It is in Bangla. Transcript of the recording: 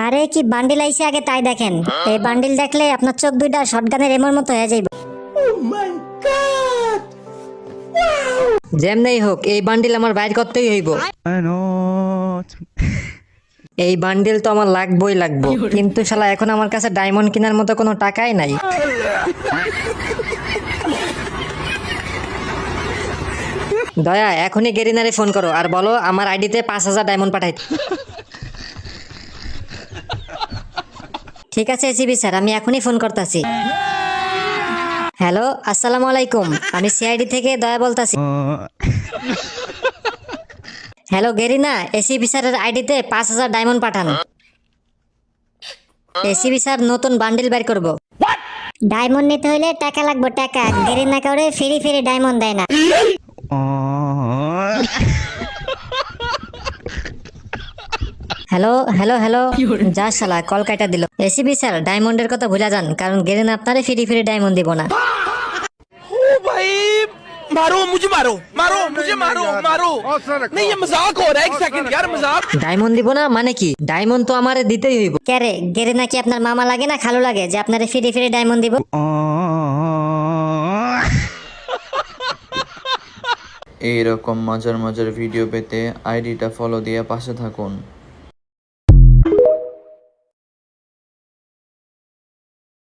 আরে কি বান্ডিল আইছে আগে তাই দেখেন। এই বান্ডিল দেখলে আপনার চোখ দুইটা শটগানের এমর মতো হয়ে যাইবে। যেমনেই হোক এই বান্ডিল আমার বাইর করতেই হইব। এই বান্ডিল তো আমার লাগবই লাগবো, কিন্তু শালা এখন আমার কাছে ডায়মন্ড কেনার মতো কোনো টাকাই নাই। দয়া এখনই গেরিনারে ফোন করো আর বলো আমার আইডিতে 5,000 ডায়মন্ড পাঠাইতে। ঠিক আছে এসিবি স্যার, আমি এখনই ফোন করতেছি। হ্যালো, আসসালামু আলাইকুম, আমি সিআইডি থেকে দয়া বলতাছি। হ্যালো গেরিনা, এসিবি স্যারের আইডিতে 5,000 ডায়মন্ড পাঠান। এসিবি স্যার নতুন বান্ডিল বের করব। ডায়মন্ড নিতে হইলে টাকা লাগবে টাকা, গেরিনা কাউরে ফ্রি ফ্রি ডায়মন্ড দেয় না। হ্যালো হ্যালো হ্যালো, যা শালা কল কাটা দিল। এসিবি স্যার ডায়মন্ডের কথা ভুলে যান, কারণ গেরিনা আপনারে ফ্রি ফ্রি ডায়মন্ড দিব না। भाई मारो मुझे, मारो मारो मुझे, मारो मारो। नहीं ये मजाक हो रहा है, एक सेकंड यार, मजाक। ডায়মন্ড দিব না মানে কি? ডায়মন্ড তো আমারে দিতেই হইব। ক্যারে গেরিনা কি আপনার মামা লাগে না খালু লাগে যে আপনারে ফ্রি ফ্রি ডায়মন্ড দিব? এইরকম মজার মজার ভিডিও পেতে আইডিটা ফলো দিয়ে পাশে থাকুন।